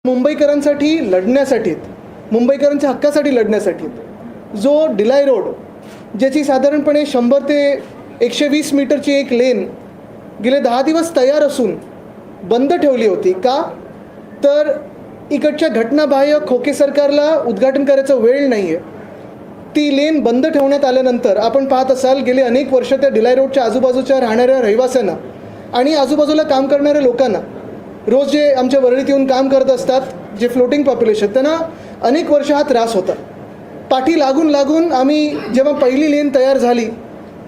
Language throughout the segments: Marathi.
मुंबईकरांसाठी लढण्यासाठी, मुंबईकरांच्या हक्कासाठी लढण्यासाठी जो डिलाय रोड, ज्याची साधारणपणे 100 ते 120 मीटरची एक लेन गेले 10 दिवस तयार असून बंद ठेवली होती का? तर इकडच्या घटनाबाह्य खोके सरकारला उद्घाटन करायचा वेळ नाही आहे. ती लेन बंद ठेवण्यात आल्यानंतर आपण पाहत असाल गेले अनेक वर्ष त्या डिलाय रोडच्या आजूबाजूच्या राहणाऱ्या रहिवाशांना आणि आजूबाजूला काम करणाऱ्या लोकांना, रोज जे आमच्या वरळीत येऊन काम करत असतात जे फ्लोटिंग पॉप्युलेशन, त्यांना अनेक वर्ष हा त्रास होता. पाठी लागून लागून आम्ही जेव्हा पहिली लेन तयार झाली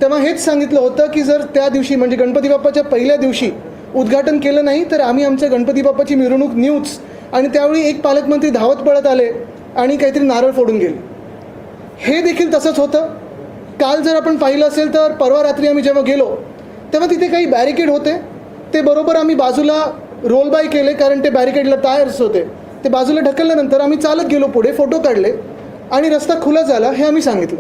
तेव्हा हेच सांगितलं होतं की जर त्या दिवशी म्हणजे गणपती बाप्पाच्या पहिल्या दिवशी उद्घाटन केलं नाही तर आम्ही आमच्या गणपती बाप्पाची मिरवणूक नेऊच. आणि त्यावेळी एक पालकमंत्री धावत पळत आले आणि काहीतरी नारळ फोडून गेले. हे देखील तसंच होतं. काल जर आपण पाहिलं असेल तर परवा रात्री आम्ही जेव्हा गेलो तेव्हा तिथे काही बॅरिकेड होते, ते बरोबर आम्ही बाजूला रोल बाय केले कारण ते बॅरिकेडला टायर्स होते. ते बाजूला ढकलल्यानंतर आम्ही चालत गेलो पुढे, फोटो काढले आणि रस्ता खुला झाला हे आम्ही सांगितलं.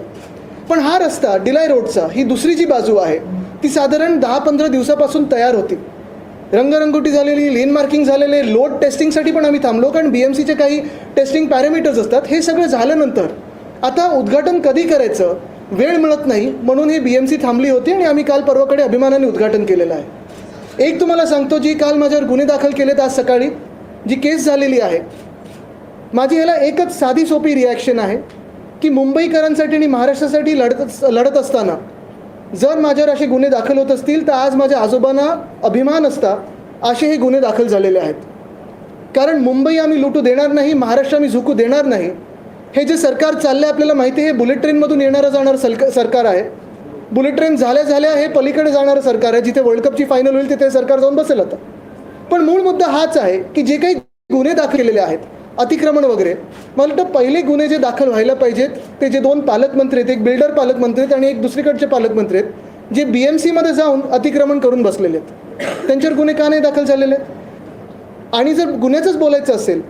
पण हा रस्ता डिलाय रोडचा, ही दुसरी जी बाजू आहे ती साधारण 10-15 दिवसापासून तयार होती. रंगरंगोटी झालेली, लेन मार्किंग झालेले, लोड टेस्टिंगसाठी पण आम्ही थांबलो कारण BMCचे काही टेस्टिंग पॅरामीटर्स असतात. हे सगळं झाल्यानंतर आता उद्घाटन कधी करायचं, वेळ मिळत नाही म्हणून ही BMC थांबली होती आणि आम्ही काल परवाकडे अभिमानाने उद्घाटन केलेलं आहे. एक तुम्हाला सांगतो, जी काल माझ्यावर गुन्हे दाखल केलेत आज सकाळी, जी केस झालेली आहे, माझी ह्याला एकच साधी सोपी रिॲक्शन आहे की मुंबईकरांसाठी आणि महाराष्ट्रासाठी लढत असताना जर माझ्यावर असे गुन्हे दाखल होत असतील तर आज माझ्या आजोबांना अभिमान असता असे हे गुन्हे दाखल झालेले आहेत. कारण मुंबई आम्ही लुटू देणार नाही, महाराष्ट्र आम्ही झुकू देणार नाही. हे जे सरकार चाललं आहे आपल्याला माहिती आहे, हे बुलेट ट्रेनमधून येणारं जाणारं सरकार आहे. बुलेट ट्रेन झाल्या हे पलीकडे जाणारं सरकार आहे. जिथे वर्ल्ड कपची फायनल होईल तिथे सरकार जाऊन बसेल आता. पण मूळ मुद्दा हाच आहे की जे काही गुन्हे दाखल केलेले आहेत, अतिक्रमण वगैरे, मला वाटतं पहिले गुन्हे जे दाखल व्हायला पाहिजेत ते जे 2 पालकमंत्री आहेत, एक बिल्डर पालकमंत्री आहेत आणि एक दुसरीकडचे पालकमंत्री आहेत, जे BMCमध्ये जाऊन अतिक्रमण करून बसलेले आहेत, त्यांच्यावर गुन्हे का नाही दाखल झालेले आहेत? आणि जर गुन्ह्याचंच बोलायचं असेल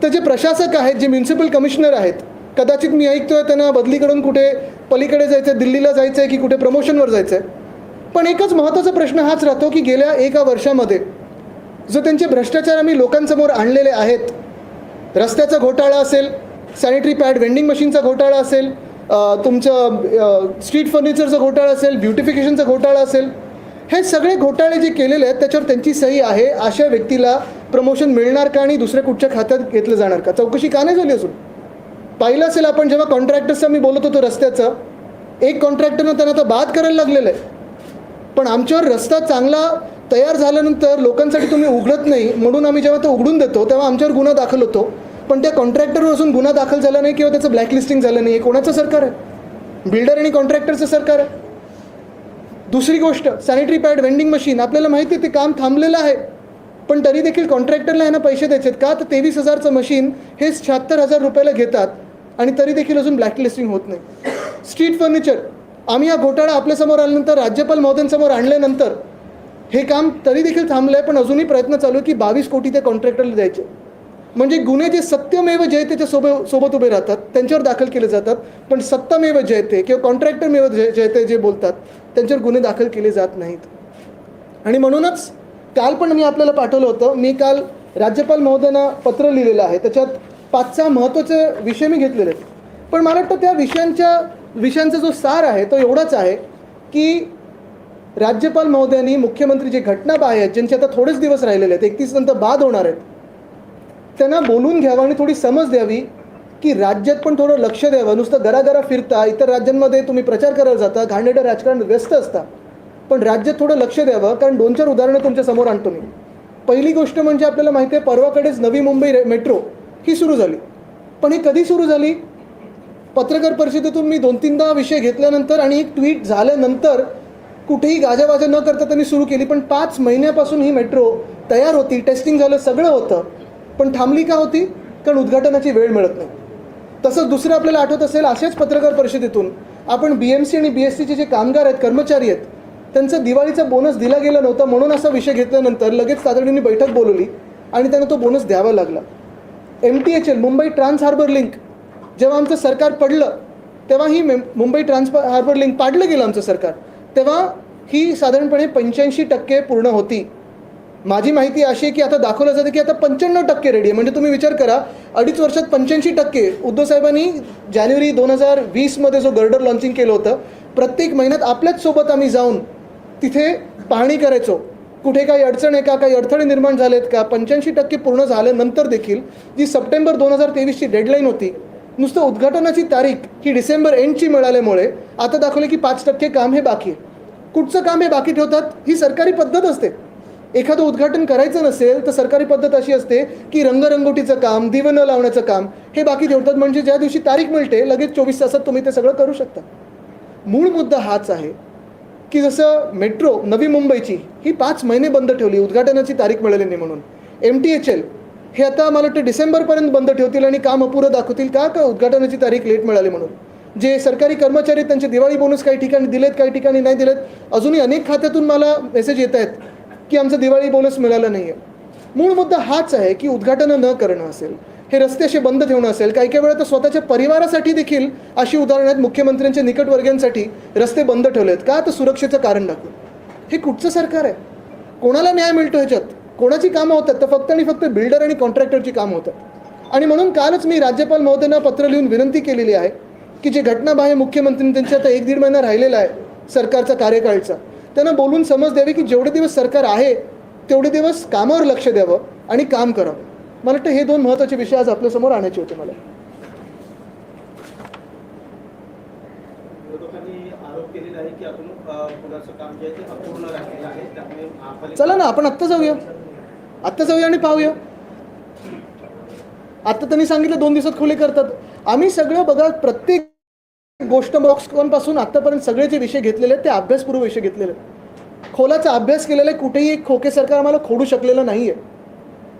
तर जे प्रशासक आहेत, जे म्युन्सिपल कमिशनर आहेत, कदाचित मी ऐकतोय त्यांना बदली करून कुठे पलीकडे जायचं आहे, दिल्लीला जायचं आहे की कुठे प्रमोशनवर जायचं आहे. पण एकच महत्त्वाचा प्रश्न हाच राहतो की गेल्या 1 वर्षामध्ये जो त्यांचे भ्रष्टाचार आम्ही लोकांसमोर आणलेले आहेत, रस्त्याचा घोटाळा असेल, सॅनिटरी पॅड वेंडिंग मशीनचा घोटाळा असेल, तुमचं स्ट्रीट फर्निचरचा घोटाळा असेल, ब्युटिफिकेशनचा घोटाळा असेल, हे सगळे घोटाळे जे केलेले आहेत त्याच्यावर त्यांची सही आहे. अशा व्यक्तीला प्रमोशन मिळणार का आणि दुसऱ्या कुठच्या खात्यात घेतलं जाणार का? चौकशी का नाही झाली अजून? पाहिलं असेल आपण जेव्हा कॉन्ट्रॅक्टर्सचं मी बोलत होतो रस्त्याचं, एक कॉन्ट्रॅक्टरनं त्यांना आता बाद करायला लागलेलं आहे. पण आमच्यावर रस्ता चांगला तयार झाल्यानंतर लोकांसाठी तुम्ही उघडत नाही म्हणून आम्ही जेव्हा तो उघडून देतो तेव्हा आमच्यावर गुन्हा दाखल होतो. पण त्या कॉन्ट्रॅक्टरवर अजून गुन्हा दाखल झाला नाही किंवा त्याचं ब्लॅकलिस्टिंग झालं नाही. हे कोणाचं सरकार आहे? बिल्डर आणि कॉन्ट्रॅक्टरचं सरकार आहे. दुसरी गोष्ट, सॅनिटरी पॅड वेंडिंग मशीन, आपल्याला माहिती आहे ते काम थांबलेलं आहे, पण तरी देखील कॉन्ट्रॅक्टरला ह्यांना पैसे द्यायचे का? तर 23,000चं मशीन हे 76,000 रुपयाला घेतात आणि तरी देखील अजून ब्लॅकलिस्टिंग होत नाही. स्ट्रीट फर्निचर, आम्ही हा घोटाळा आपल्यासमोर आल्यानंतर, राज्यपाल महोदयांसमोर आणल्यानंतर हे काम तरी देखील थांबलं आहे, पण अजूनही प्रयत्न चालू आहे की 22 कोटी त्या कॉन्ट्रॅक्टरला द्यायचे. म्हणजे गुन्हे जे सत्यमेव जयतेच्या सोबत उभे राहतात त्यांच्यावर दाखल केले जातात, पण सत्तामेव जयते किंवा कॉन्ट्रॅक्टरमेव जयते जे बोलतात त्यांच्यावर गुन्हे दाखल केले जात नाहीत. आणि म्हणूनच काल पण मी आपल्याला पाठवलं होतं, मी काल राज्यपाल महोदयांना पत्र लिहिलेलं आहे, त्याच्यात 5-6 महत्त्वाचे विषय मी घेतलेले आहेत. पण मला वाटतं त्या विषयांचा जो सार आहे तो एवढाच आहे की राज्यपाल महोदयांनी, मुख्यमंत्री जे घटनाबाह्य आहेत, ज्यांचे आता थोडेच दिवस राहिलेले आहेत, 31 नंतर बाद होणार आहेत, त्यांना बोलून घ्यावं आणि थोडी समज द्यावी की राज्यात पण थोडं लक्ष द्यावं. नुसतं घराघरा फिरता, इतर राज्यांमध्ये तुम्ही प्रचार करायला जाता, घाणेरडं राजकारण व्यस्त असता, पण राज्यात थोडं लक्ष द्यावं. कारण 2-4 उदाहरणं तुमच्या समोर आणतो मी. पहिली गोष्ट म्हणजे आपल्याला माहिती आहे परवाकडेच नवी मुंबई मेट्रो ही सुरू झाली. पण ही कधी सुरू झाली? पत्रकार परिषदेतून मी 2-3दा विषय घेतल्यानंतर आणि एक ट्विट झाल्यानंतर कुठेही गाजावाजा न करता त्यांनी सुरू केली. पण 5 महिन्यापासून ही मेट्रो तयार होती, टेस्टिंग झालं, सगळं होतं, पण थांबली का होती? कारण उद्घाटनाची वेळ मिळत नाही. तसंच दुसरं आपल्याला आठवत असेल, अशाच पत्रकार परिषदेतून आपण BMC आणि BSTचे जे कामगार आहेत, कर्मचारी आहेत, त्यांचा दिवाळीचा बोनस दिला गेला नव्हता म्हणून असा विषय घेतल्यानंतर लगेच तातडीने बैठक बोलवली आणि त्यांना तो बोनस द्यावा लागला. MTHL, Mumbai trans harbour link, जेव्हा आमचं सरकार पडलं तेव्हा ही मुंबई ट्रान्स हार्बर लिंक पाडलं गेलं आमचं सरकार, तेव्हा ही साधारणपणे 85% पूर्ण होती. माझी माहिती अशी आहे की आता दाखवलं जातं की आता 95% रेडी आहे. म्हणजे तुम्ही विचार करा, 2.5 वर्षात 85%. उद्धव साहेबांनी जानेवारी 2020मध्ये जो गर्डर लॉन्चिंग केलं होतं, प्रत्येक महिन्यात आपल्याच सोबत आम्ही जाऊन तिथे पाहणी करायचो. कुठे काही अडचण आहे का, काही अडथळे निर्माण झालेत का. 85% पूर्ण झाल्यानंतर देखील जी सप्टेंबर 2023ची डेडलाईन होती, नुसतं उद्घाटनाची तारीख ही डिसेंबर एंडची मिळाल्यामुळे आता दाखवले की 5% काम हे बाकी आहे. कुठचं काम हे बाकी ठेवतात? ही सरकारी पद्धत असते. एखादं उद्घाटन करायचं नसेल तर सरकारी पद्धत अशी असते की रंगरंगोटीचं काम, दिवे न लावण्याचं काम हे बाकी ठेवतात. म्हणजे ज्या दिवशी तारीख मिळते लगेच 24 तासात तुम्ही ते सगळं करू शकता. मूळ मुद्दा हाच आहे की जसं मेट्रो नवी मुंबईची ही 5 महिने बंद ठेवली, उद्घाटनाची तारीख मिळाली नाही म्हणून. MTHL हे आता मला वाटतं डिसेंबरपर्यंत बंद ठेवतील आणि काम अपुरं दाखवतील का उद्घाटनाची तारीख लेट मिळाली म्हणून. जे सरकारी कर्मचारी त्यांचे दिवाळी बोनस काही ठिकाणी दिलेत, काही ठिकाणी नाही दिलेत. अजूनही अनेक खात्यातून मला मेसेज येत आहेत की आमचं दिवाळी बोनस मिळालं नाही आहे. मूळ मुद्दा हाच आहे की उद्घाटनं न करणं असेल, हे रस्ते असे बंद ठेवणं असेल, काही काही वेळा तर स्वतःच्या परिवारासाठी देखील अशी उदाहरणं आहेत, मुख्यमंत्र्यांच्या निकटवर्गीयांसाठी रस्ते बंद ठेवलेत का, तर सुरक्षेचं कारण दाखवून. हे कुठचं सरकार आहे? कोणाला न्याय मिळतो ह्याच्यात? कोणाची कामं होतात? तर फक्त आणि फक्त बिल्डर आणि कॉन्ट्रॅक्टरची कामं होतात. आणि म्हणून कालच मी राज्यपाल महोदयांना पत्र लिहून विनंती केलेली आहे की जे घटनाबाह्य मुख्यमंत्री त्यांचे आता 1-1.5 महिना राहिलेला आहे सरकारचा कार्यकाळचा, त्यांना बोलून समज द्यावी की जेवढे दिवस सरकार आहे तेवढे दिवस कामावर लक्ष द्यावं आणि काम करावं. मला वाटतं हे 2 महत्त्वाचे विषय आज आपल्यासमोर आणायचे होते मला. आरोप केलेला आहे की आपण पुलाचं काम जे आहे ते अपूर्ण राहिलेलं आहे, त्यामुळे चला ना आपण आत्ता जाऊया आणि पाहूया. आत्ता त्यांनी सांगितलं 2 दिवसात खुले करतात. आम्ही सगळं बघा, प्रत्येक गोष्ट बॉक्सपासून आत्तापर्यंत सगळे जे विषय घेतलेले आहेत ते अभ्यासपूर्व विषय घेतलेले आहेत. खोलाचा अभ्यास केलेला आहे. कुठेही एक खोके सरकार आम्हाला खोडू शकलेलं नाही आहे.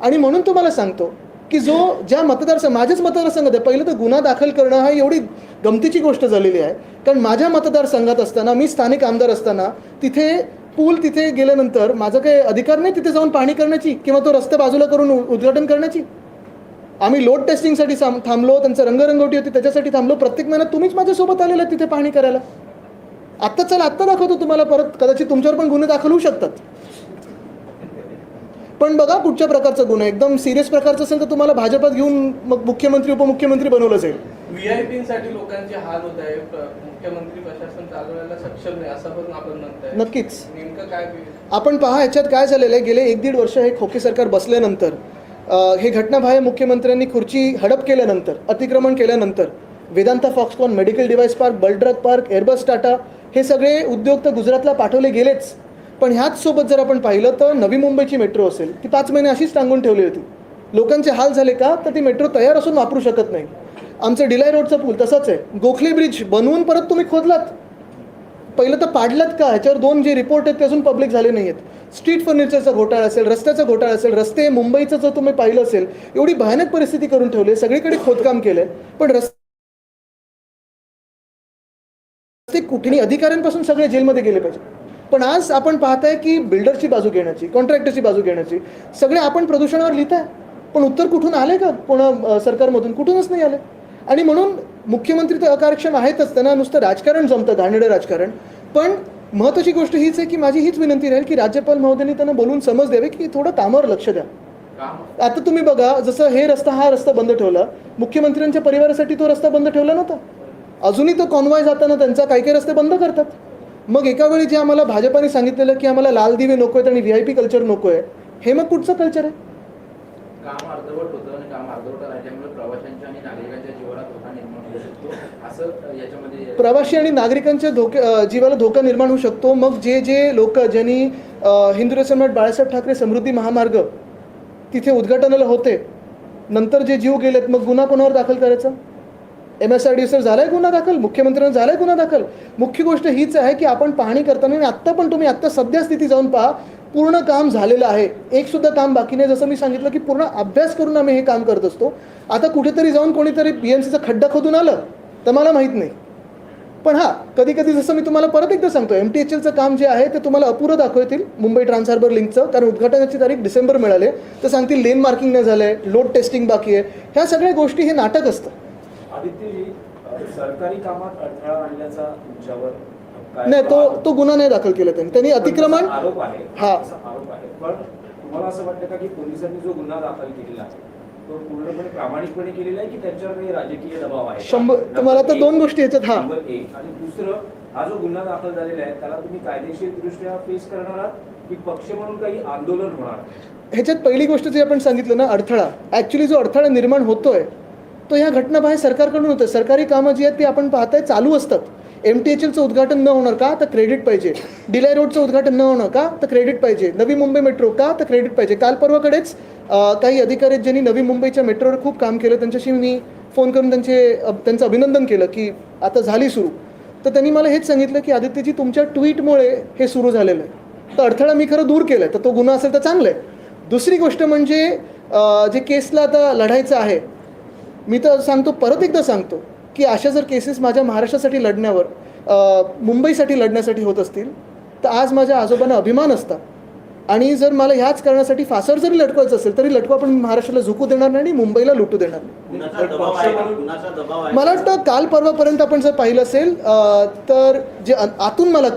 आणि म्हणून तुम्हाला सांगतो की ज्या माझ्याच मतदारसंघात आहे, पहिलं तर गुन्हा दाखल करणं हा एवढी गमतीची गोष्ट झालेली आहे. कारण माझ्या मतदारसंघात असताना, मी स्थानिक आमदार असताना, तिथे पूल तिथे गेल्यानंतर माझं काही अधिकार नाही तिथे जाऊन पाहणी करण्याची किंवा तो रस्ते बाजूला करून उद्घाटन करण्याची. आम्ही लोड टेस्टिंगसाठी थांबलो, त्यांचं रंगरंगोटी होती त्याच्यासाठी थांबलो. प्रत्येक महिन्यात तुम्हीच माझ्यासोबत आलेला तिथे पाहणी करायला. आत्ता दाखवतो तुम्हाला परत. कदाचित तुमच्यावर पण गुन्हे दाखल होऊ शकतात. पण बघा कुठच्या प्रकारचा गुन्हा, एकदम सिरियस प्रकारचा असेल तर तुम्हाला भाजपात घेऊन मग मुख्यमंत्री उपमुख्यमंत्री बनवलं जाईल. व्हीआयपीसाठी लोकांचे हाल होत आहे, मुख्यमंत्री प्रशासन चालवायला सक्षम नाही असं पण आपण म्हणताय. नक्कीच. नेमकं काय आपण पहा ह्याच्यात काय झालेलं आहे. गेले 1-1.5 वर्ष हे खोके सरकार बसल्यानंतर, हे घटनाबाह्य मुख्यमंत्र्यांनी खुर्ची हडप केल्यानंतर, अतिक्रमण केल्यानंतर, Vedanta Foxconn, medical device park, bulk drug park, Airbus Tata हे सगळे उद्योग तर गुजरातला पाठवले गेलेच. पण ह्याच सोबत जर आपण पाहिलं तर नवी मुंबईची मेट्रो असेल, ती 5 महिने अशीच टांगून ठेवली होती. लोकांचे हाल झाले का, तर ती मेट्रो तयार असून वापरू शकत नाही. आमचं डिलाय रोडचा पूल तसाच आहे. गोखले ब्रिज बनवून परत तुम्ही खोदलात, पहिलं तर पाडलात का? ह्याच्यावर 2 जे रिपोर्ट आहेत ते अजून पब्लिक झाले नाही आहेत. स्ट्रीट फर्निचरचा घोटाळा असेल, रस्त्याचा घोटाळा असेल, रस्ते मुंबईचं जर तुम्ही पाहिलं असेल, एवढी भयानक परिस्थिती करून ठेवली आहे. सगळीकडे खोदकाम केलंय, पण रस्ते कुठेही अधिकाऱ्यांपासून सगळे जेलमध्ये गेले पाहिजे. पण आज आपण पाहताय की बिल्डरची बाजू घेण्याची, कॉन्ट्रॅक्टरची बाजू घेण्याची, सगळे आपण प्रदूषणावर लिहिताय. पण उत्तर कुठून आले का? कोणा सरकारमधून? कुठूनच नाही आले. आणि म्हणून मुख्यमंत्री तर अकार्यक्षम आहेतच, त्यांना नुसतं राजकारण जमतं, घाणेरडं राजकारण. पण महत्त्वाची गोष्ट हीच आहे की माझी हीच विनंती राहील की राज्यपाल महोदयांनी त्यांना बोलून समज द्यावे की थोडं कामावर लक्ष द्या. आता तुम्ही बघा, जसं हा रस्ता बंद ठेवला, मुख्यमंत्र्यांच्या परिवारासाठी तो रस्ता बंद ठेवला नव्हता. अजूनही तो कॉन्वॉय जाताना त्यांचा काही रस्ते बंद करतात. मग एका वेळी जे आम्हाला भाजपाने सांगितलेलं की आम्हाला लाल दिवे नको आहेत आणि VIP कल्चर नको आहे, हे मग कुठचं कल्चर आहे? काम अर्धवट होतं आणि काम अर्धवट राहिल्यामुळे प्रवाशांच्या आणि नागरिकांच्या जीवाला धोका निर्माण होऊ शकतो, असं याच्यामध्ये. प्रवासी आणि नागरिकांच्या जीवाला धोका निर्माण होऊ शकतो. मग जे लोक ज्यांनी हिंदू सम्राट बाळासाहेब ठाकरे समृद्धी महामार्ग तिथे उद्घाटनाला होते, नंतर जे जीव गेलेत, मग गुन्हा कोणावर दाखल करायचा? MSRDCवर झालाय गुन्हा दाखल, मुख्यमंत्र्यांना झालाय गुन्हा दाखल. मुख्य गोष्ट हीच आहे की आपण पाहणी करताना, आणि आत्ता पण तुम्ही आत्ता सध्या स्थिती जाऊन पहा, पूर्ण काम झालेलं आहे, एक सुद्धा काम बाकी नाही. जसं मी सांगितलं की पूर्ण अभ्यास करून आम्ही हे काम करत असतो. आता कुठेतरी जाऊन कोणीतरी PMCचा खड्डा खोदून आलं तर मला माहीत नाही. पण हां, कधी कधी जसं मी तुम्हाला परत एकदा सांगतो, MTHLचं काम जे आहे ते तुम्हाला अपुरं दाखवतील, मुंबई ट्रान्स हार्बर लिंकचं. कारण उद्घाटनाची तारीख डिसेंबर मिळाले तर सांगतील लेन मार्किंग नाही झालंय, लोड टेस्टिंग बाकी आहे. ह्या सगळ्या गोष्टी हे नाटक असतं. आदित्यजी, सरकारी कामात अडथळा आणल्याचा तुमच्यावर नाही, तो गुन्हा नाही दाखल केला त्यांनी. अतिक्रमण आरोप आहे, हा आरोप आहे. पण तुम्हाला असं वाटतं का की पोलिसांनी जो गुन्हा दाखल केलेला आहे तो पूर्णपणे प्रामाणिकपणे केलेला आहे की त्यांच्यावर काही राजकीय दबाव आहे? तर मला आता दोन गोष्टी याच्यात नंबर एक. आणि दुसरं, हा जो गुन्हा दाखल झालेला आहे त्याला तुम्ही कायदेशीर दृष्ट्या फेस करणार आहात की पक्ष म्हणून काही आंदोलन होणार? ह्याच्यात पहिली गोष्ट जे आपण सांगितलं ना, अडथळा. ॲक्च्युली जो अडथळा निर्माण होतोय तो ह्या घटनाबाहेर सरकारकडून होतं. सरकारी कामं जी आहेत ती आपण पाहताय चालू असतात. MTHLचं उद्घाटन न होणार का, तर क्रेडिट पाहिजे. डिलाय रोडचं उद्घाटन न होणार का, तर क्रेडिट पाहिजे. नवी मुंबई मेट्रो का, तर क्रेडिट पाहिजे. काल परवाकडेच काही अधिकारी आहेत ज्यांनी नवी मुंबईच्या मेट्रोवर खूप काम केलं. त्यांच्याशी मी फोन करून त्यांचं अभिनंदन केलं की आता झाली सुरू. तर त्यांनी मला हेच सांगितलं की आदित्यजी तुमच्या ट्विटमुळे हे सुरू झालेलं आहे. तर अडथळा मी खरं दूर केला आहे. तर तो गुन्हा असेल तर चांगलं आहे. दुसरी गोष्ट म्हणजे जे केसला आता लढायचं आहे, मी तर सांगतो, परत एकदा सांगतो की अशा जर केसेस माझ्या महाराष्ट्रासाठी लढण्यावर, मुंबईसाठी लढण्यासाठी होत असतील तर आज माझ्या आजोबांना अभिमान असता. आणि जर मला ह्याच कारणासाठी फासावर जरी लटकवायचं असेल तरी लटकवा, पण महाराष्ट्राला झुकू देणार नाही आणि मुंबईला लुटू देणार नाही. मला वाटतं काल परवापर्यंत आपण जर पाहिलं असेल तर जे आतून मला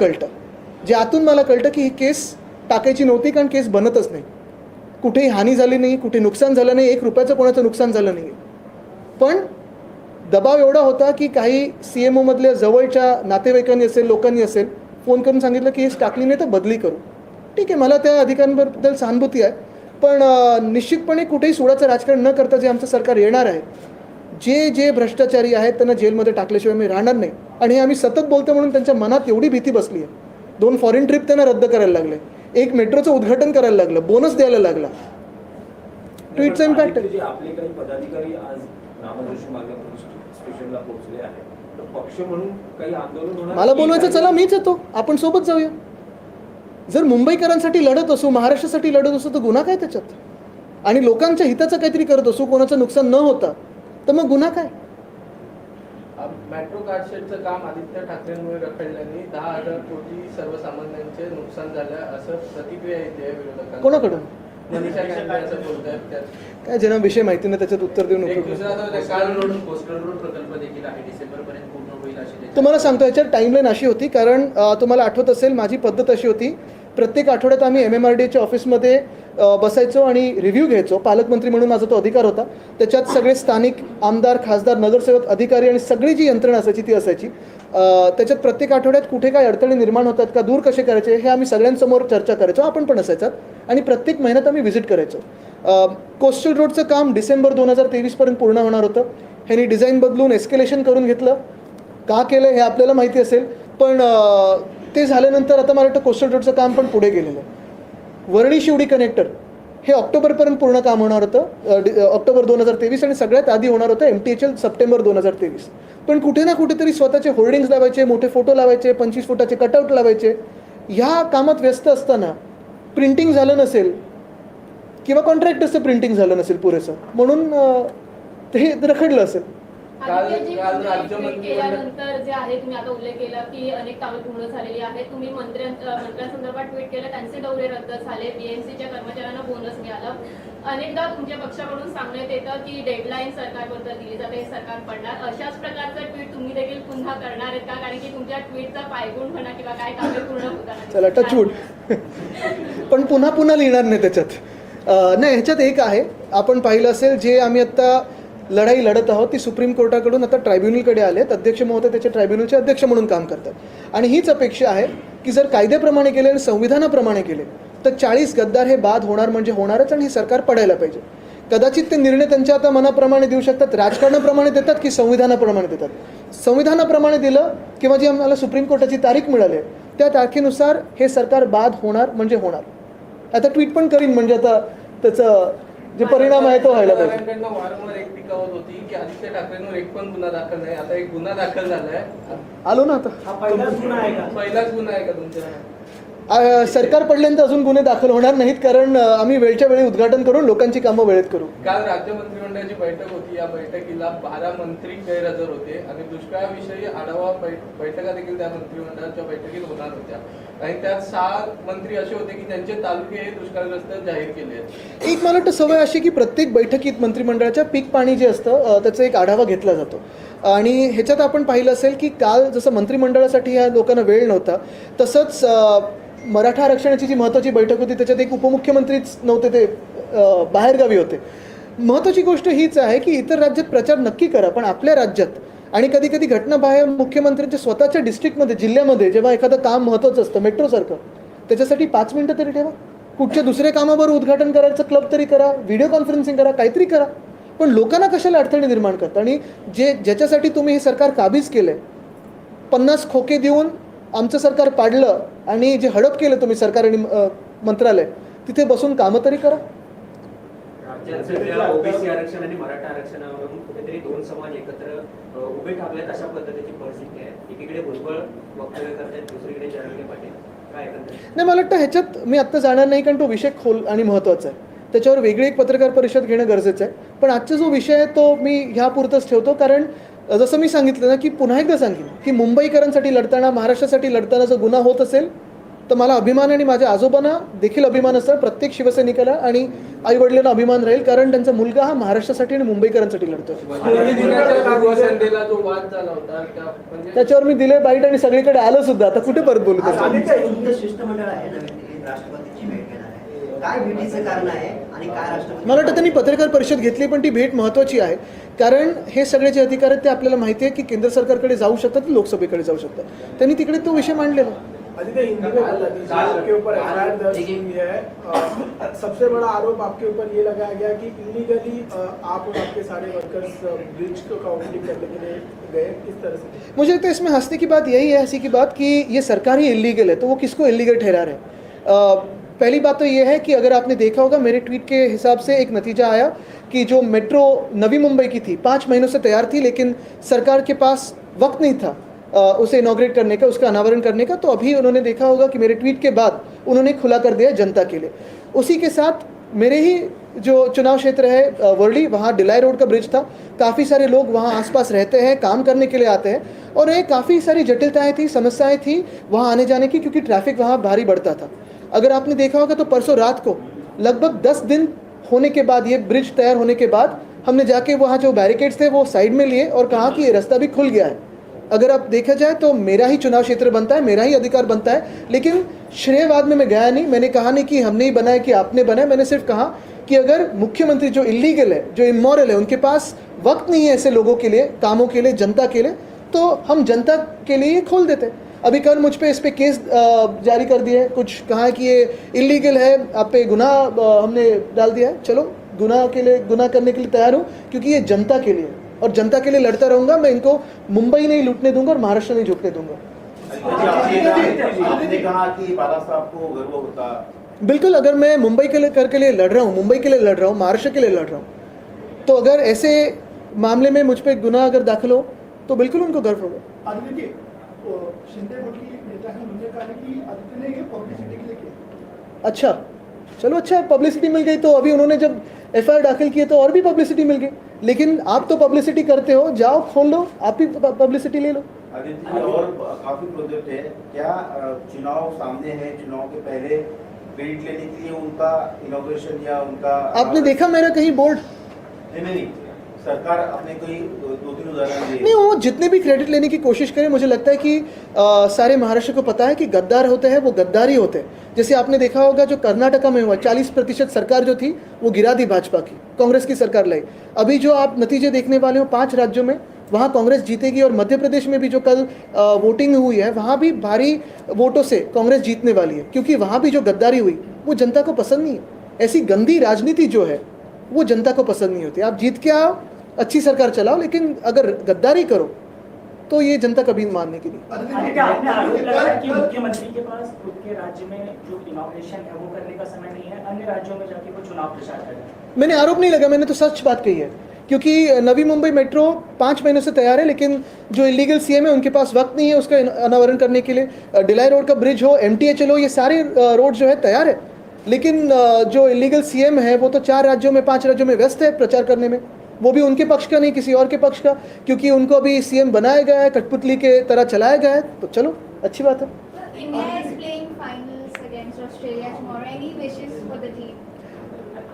कळतं की ही केस टाकायची नव्हती, कारण केस बनतच नाही. कुठेही हानी झाली नाही, कुठे नुकसान झालं नाही, 1 रुपयाचं कोणाचं नुकसान झालं नाही. पण दबाव एवढा होता की काही CMO मधल्या जवळच्या नातेवाईकांनी असेल, लोकांनी असेल, फोन करून सांगितलं की केस टाकली नाही तर बदली करू. ठीक आहे, मला त्या अधिकाऱ्यांबद्दल सहानुभूती आहे. पण निश्चितपणे कुठेही सुडाचं राजकारण न करता जे आमचं सरकार येणार आहे, जे भ्रष्टाचारी आहेत त्यांना जेलमध्ये टाकल्याशिवाय मी राहणार नाही. आणि हे आम्ही सतत बोलतो म्हणून त्यांच्या मनात एवढी भीती बसली आहे. 2 फॉरेन ट्रिप त्यांना रद्द करायला लागले, 1 मेट्रोचं उद्घाटन करायला लागलं, बोनस द्यायला लागला. ट्विटचा इम्पॅक्ट आहे. आपले काही पदाधिकारी आज नामजोशी मागे पोलीस स्टेशनला पोहोचले आहेत, तर पक्ष म्हणून काही आंदोलन होणार? मला बोलवायचं, चला मीच येतो, आपण सोबत जाऊया. जर मुंबईकरांसाठी लढत असू, महाराष्ट्रासाठी लढत असू, तर गुन्हा काय त्याच्यात? आणि लोकांच्या हिताचं काहीतरी करत असू, कोणाचं नुकसान न होता, तर मग गुन्हा काय? मेट्रो कारशेडचं काम आदित्य ठाकरेंमुळे रखडल्याने 10,000 कोटी सर्वसामान्यांचे नुकसान झालं असं प्रतिक्रिया येते विरोधकांना. कोणाकडून? मनीषा गांधी असं बोलतायत. काय ज्यांना विषय माहिती नाही त्याच्यात उत्तर देऊन एक उपयोग नाही. दुसरा तर काल रोड कोस्टल रोड प्रकल्प देखील आहे, डिसेंबरपर्यंत पूर्ण होईल अशी तुम्हाला सांगतो, याच्यात टाईमलाईन अशी होती, कारण तुम्हाला आठवत असेल माझी पद्धत अशी होती, प्रत्येक आठवड्यात आम्ही MMRDAच्या ऑफिसमध्ये बसायचो आणि रिव्ह्यू घ्यायचो. पालकमंत्री म्हणून माझा तो अधिकार होता. त्याच्यात सगळे स्थानिक आमदार, खासदार, नगरसेवक, अधिकारी आणि सगळी जी यंत्रणा असायची ती असायची. त्याच्यात प्रत्येक आठवड्यात कुठे काय अडथळे निर्माण होतात का, दूर कसे करायचे, हे आम्ही सगळ्यांसमोर चर्चा करायचो. आपण पण असायचात. आणि प्रत्येक महिन्यात आम्ही व्हिजिट करायचो. कोस्टल रोडचं काम डिसेंबर 2023पर्यंत पूर्ण होणार होतं. ह्यांनी डिझाईन बदलून एस्केलेशन करून घेतलं. का केलं हे आपल्याला माहिती असेल, पण ते झाल्यानंतर आता मला वाटतं कोस्टल रोडचं काम पण पुढे गेलेलं आहे. वरळी शिवडी कनेक्टर हे ऑक्टोबरपर्यंत पूर्ण काम होणार होतं, ऑक्टोबर 2023, आणि सगळ्यात आधी होणार होतं MTHL सप्टेंबर 2023. पण कुठे ना कुठेतरी स्वतःचे होर्डिंग्स लावायचे, मोठे फोटो लावायचे, 25 फुटाचे कटआउट लावायचे. ह्या कामात व्यस्त असताना प्रिंटिंग झालं नसेल किंवा कॉन्ट्रॅक्टर्सचं प्रिंटिंग झालं नसेल पुरेसं, म्हणून ते रखडलं असेल. केल्यानंतर जे आहे, तुम्ही आता उल्लेख केला की अनेक कामे पूर्ण झालेली आहेत. तुम्ही मंत्र्यांसंदर्भात ट्विट केलं, त्यांचे दौरे रद्द झाले, BMCच्या कर्मचाऱ्यांना बोनस मिळाला. अनेकदा तुमच्या पक्षाकडून सांगण्यात येतं की डेडलाईन सरकारबद्दल दिली जाते, हे सरकार पडणार. अशाच प्रकारचं ट्विट तुम्ही देखील पुन्हा करणार आहेत का? कारण की तुमच्या ट्विटचा पायगुण म्हणा किंवा काय कामे पूर्ण होतात. चला टचवूड. पण पुन्हा लिहिणार नाही त्याच्यात. नाही, ह्याच्यात एक आहे, आपण पाहिलं असेल, जे आम्ही आत्ता लढाई लढत आहोत ती सुप्रीम कोर्टाकडून आता ट्रायब्युनलकडे आलेत. अध्यक्ष महोदय त्याचे ट्रायब्युनलचे अध्यक्ष म्हणून काम करतात. आणि हीच अपेक्षा आहे की जर कायद्याप्रमाणे केले आणि संविधानाप्रमाणे केले तर 40 गद्दार हे बाद होणार म्हणजे होणारच, आणि हे सरकार पडायला पाहिजे. कदाचित ते निर्णय त्यांच्या आता मनाप्रमाणे देऊ शकतात, राजकारणाप्रमाणे देतात की संविधानाप्रमाणे देतात. संविधानाप्रमाणे दिलं किंवा जी आम्हाला सुप्रीम कोर्टाची तारीख मिळाली आहे त्या तारखेनुसार हे सरकार बाद होणार म्हणजे होणार. आता ट्विट पण करीन, म्हणजे आता त्याचं जे परिणाम आहे तो व्हायला पाहिजे. वारंवार एक टीका होत होती की आदित्य ठाकरेंवर एक पण गुन्हा दाखल नाही. आता एक गुन्हा दाखल झालाय. आलो ना आता. हा पहिलाच गुन्हा आहे का? पहिलाच गुन्हा आहे का तुमच्या? सरकार पडल्यानंतर अजून गुन्हे दाखल होणार नाहीत, कारण आम्ही वेळच्या वेळी उद्घाटन करून लोकांची कामं वेळेत करू. काल राज्य मंत्रिमंडळाची बैठक होती. या बैठकीला 12 मंत्री गैरहजर होते आणि दुष्काळाविषयी आढावा बैठका देखील त्या मंत्रिमंडळाच्या बैठकीत होणार होत्या. आणि त्यात 6 मंत्री असे होते की त्यांचे तालुके हे दुष्काळग्रस्त जाहीर केले आहेत. एक मला वाटतं सवय अशी की प्रत्येक बैठकीत मंत्रिमंडळाच्या पीक पाणी जे असतं त्याचा एक आढावा घेतला जातो. आणि ह्याच्यात आपण पाहिलं असेल की काल जसं मंत्रिमंडळासाठी ह्या लोकांना वेळ नव्हता, तसंच मराठा आरक्षणाची जी महत्त्वाची बैठक होती त्याच्यात एक उपमुख्यमंत्रीच नव्हते, ते बाहेरगावी होते. महत्त्वाची गोष्ट हीच आहे की इतर राज्यात प्रचार नक्की करा, पण आपल्या राज्यात आणि कधी कधी घटनाबाह्य मुख्यमंत्र्यांच्या स्वतःच्या डिस्ट्रिक्टमध्ये, जिल्ह्यामध्ये जेव्हा एखादं काम महत्त्वाचं असतं मेट्रोसारखं, त्याच्यासाठी 5 मिनिटं तरी ठेवा. कुठच्या दुसऱ्या कामावर उद्घाटन करायचं क्लब तरी करा, व्हिडिओ कॉन्फरन्सिंग करा, काहीतरी करा. पण लोकांना कशाला अडथळे निर्माण करता. आणि ज्याच्यासाठी तुम्ही हे सरकार काबीज केलं आहे, 50 खोके देऊन आमचं सरकार पाडलं आणि जे हडप केलं तुम्ही सरकार आणि मंत्रालय, तिथे बसून कामं तरी करा. राज्यात सध्या ओबीसी आरक्षण आणि मराठा आरक्षणावरून कुठेतरी 2 समाज एकत्र उभे ठाकलेत अशा पद्धतीची परिस्थिती आहे. एकीकडे भुजबळ वक्तव्य करतात, दुसरीकडे जरांगे पाटील. काय एकंदरीत? नाही, मला वाटतं ह्याच्यात मी आत्ता जाणार नाही, कारण तो विषय खोल आणि महत्त्वाचा आहे. त्याच्यावर वेगळी एक पत्रकार परिषद घेणं गरजेचं आहे. पण आजचा जो विषय आहे तो मी ह्यापुरतंच ठेवतो, कारण जसं मी सांगितलं ना, की पुन्हा एकदा सांगेन की मुंबईकरांसाठी लढताना, महाराष्ट्रासाठी लढताना जर गुन्हा होत असेल तर मला अभिमान आणि माझ्या आजोबांना देखील अभिमान असणार, प्रत्येक शिवसैनिकाला आणि आईवडिलांना अभिमान राहील, कारण त्यांचा मुलगा हा महाराष्ट्रासाठी आणि मुंबईकरांसाठी लढतो. शिवसेनेला जो वाद झाला होता म्हणजे त्याच्यावर मी दिले बाईट आणि सगळीकडे आलं सुद्धा. आता कुठे परत बोलू त्याचं? शिष्टमंडळ आहे नवीन राष्ट्रपतीची भेट घेणार आहे, काय भेटीचं कारण आहे आणि काय राष्ट्रपती? मला वाटतं त्यांनी पत्रकार परिषद घेतली, पण ती भेट महत्त्वाची आहे, कारण हे सगळे जे अधिकार आहेत ते आपल्याला माहिती आहे की केंद्र सरकारकडे जाऊ शकतात, लोकसभेकडे जाऊ शकतात. त्यांनी तिकडे तो विषय मांडलेला. आपके ऊपर एफआईआर दर्ज हुई है, सबसे बड़ा आरोप आपके ऊपर ये लगाया गया कि इलीगली आप और आपके सारे वर्कर्स ब्रिज का ओपनिंग करने के लिए गए, किस तरह से? मुझे लगता है इसमें हंसने की बात यही है, हंसी की बात कि ये सरकार ही इलीगल है, तो वो किसको इलीगल ठहरा रहे हैं. पहली बात तो ये है कि अगर आपने देखा होगा मेरे ट्वीट के हिसाब से एक नतीजा आया कि जो मेट्रो नवी मुंबई की थी 5 महीनों से तैयार थी, लेकिन सरकार के पास वक्त नहीं था उसे इनॉग्रेट करने का, उसका अनावरण करने का. तो अभी उन्होंने देखा होगा कि मेरे ट्वीट के बाद उन्होंने खुला कर दिया जनता के लिए. उसी के साथ मेरे ही जो चुनाव क्षेत्र है वर्ली, वहाँ डिलाई रोड का ब्रिज था, काफ़ी सारे लोग वहाँ आसपास रहते हैं, काम करने के लिए आते हैं, और ये काफ़ी सारी जटिलताएं थी, समस्याएं थी वहाँ आने जाने की, क्योंकि ट्रैफिक वहाँ भारी बढ़ता था. अगर आपने देखा होगा तो परसों रात को लगभग 10 दिन होने के बाद, ये ब्रिज तैयार होने के बाद, हमने जाके वहाँ जो बैरिकेड्स थे वो साइड में लिए और कहा कि ये रास्ता भी खुल गया है. अगर आप देखा जाए तो मेरा ही चुनाव क्षेत्र बनता है, मेरा ही अधिकार बनता है, लेकिन श्रेयवाद में मैं गया नहीं. मैंने कहा नहीं कि हमने ही बनाया कि आपने बनाया. मैंने सिर्फ कहा कि अगर मुख्यमंत्री जो इलीगल है, जो इमोरल है, उनके पास वक्त नहीं है ऐसे लोगों के लिए, कामों के लिए, जनता के लिए, तो हम जनता के लिए ये खोल देते. अभी कल मुझ पे इस पे केस जारी कर दिए, कुछ कहा कि ये इलीगल है, आप पे गुनाह हमने डाल दिया है. चलो, गुनाह करने के लिए तैयार हूँ, क्योंकि ये जनता के लिए, और जनता के लिए लड़ता रहूंगा. मैं इनको मुंबई नहीं लूटने दूंगा और महाराष्ट्र नहीं झुकने दूंगा. आपने कहा कि बाला साहब को गर्व होता. बिल्कुल, अगर मैं मुंबई के लिए लड़ रहा हूँ, मुंबई के लिए लड़ रहा हूँ, महाराष्ट्र के लिए लड़ रहा हूँ, तो अगर ऐसे मामले में मुझ पर गुनाह अगर दाखिल हो तो बिल्कुल उनको गर्व होगा. शिंदे की नेता है, उन्होंने कहा कि आदित्य ने ये पब्लिसिटी के लिए किया. अच्छा, चलो, अच्छा, पब्लिसिटी मिल गई. तो अभी उन्होंने जब एफआईआर दाखिल किए तो और भी पब्लिसिटी मिल गई. लेकिन आप तो पब्लिसिटी करते हो, जाओ खोल लो, आप भी पब्लिसिटी ले लो. आदित्य जी, और काफी प्रोजेक्ट है क्या? चुनाव सामने है, चुनाव के पहले क्रेडिट लेने के लिए उनका इनॉग्रेशन या उनका आपने देखा मेरा कहीं बोर्ड? नहीं, सरकार अपने कोई 2-3 उदाहरण दिए. नहीं, वो जितने भी क्रेडिट लेने की कोशिश करें, मुझे लगता है कि सारे महाराष्ट्र को पता है कि गद्दार होते हैं वो गद्दारी होते हैं. जैसे आपने देखा होगा जो कर्नाटका में हुआ, 40% सरकार जो थी वो गिरा दी भाजपा की, कांग्रेस की सरकार लाई. अभी जो आप नतीजे देखने वाले हो 5 राज्यों में, वहाँ कांग्रेस जीतेगी. और मध्य प्रदेश में भी जो कल वोटिंग हुई है, वहाँ भी भारी वोटों से कांग्रेस जीतने वाली है, क्योंकि वहाँ भी जो गद्दारी हुई वो जनता को पसंद नहीं है. ऐसी गंदी राजनीति जो है वो जनता को पसंद नहीं होती. आप जीत के आओ, अच्छी सरकार चलाओ, लेकिन अगर गद्दारी करो तो ये जनता कभी मानने की नहीं. आपने आरोप लगाया कि मुख्यमंत्री के पास खुद के राज्य में जो इनॉग्रेशन है वो करने का समय नहीं है, अन्य राज्यों में जाके वो चुनाव प्रचार कर रहे हैं. मैंने आरोप नहीं लगा, मैंने तो सच बात कही है. क्योंकि नवी मुंबई मेट्रो 5 महीनों से तैयार है, लेकिन जो इलीगल सीएम है उनके पास वक्त नहीं है उसका अनावरण करने के लिए. डिलाई रोड का ब्रिज हो, MTHL हो, ये सारे रोड जो है तैयार है, लेकिन जो इलीगल सीएम है वो तो 4 राज्यों में 5 राज्यों में व्यस्त है प्रचार करने में. वो भी उनके पक्ष का नहीं, किसी और के पक्ष का, क्योंकि उनको अभी सीएम बनाया गया है, कठपुतली के तरह चलाया गया है. तो चलो, अच्छी बात है. India is playing finals against Australia tomorrow. Any wishes for the team?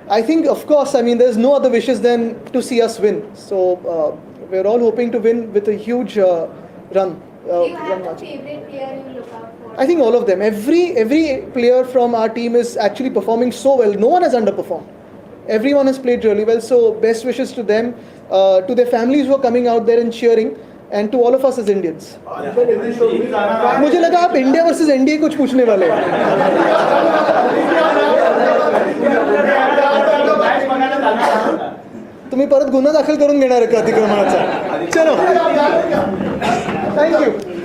I think, of course, I mean, there's no other wishes than to see us win. So we're all hoping to win with a huge run. Do you have a favorite player you look out for I think all of them. Every player from our team is actually performing so well. No one has underperformed. Everyone has played really well. So best wishes to them, to their families who are coming out there and cheering, and to all of us as Indians. मुझे लगा आप इंडिया वर्सेस एनडीए कुछ पूछने वाले हैं. तुम्ही परत गुन्हा दाखल करून घेणार का अतिक्रमणाचा? चलो, थँक्यू.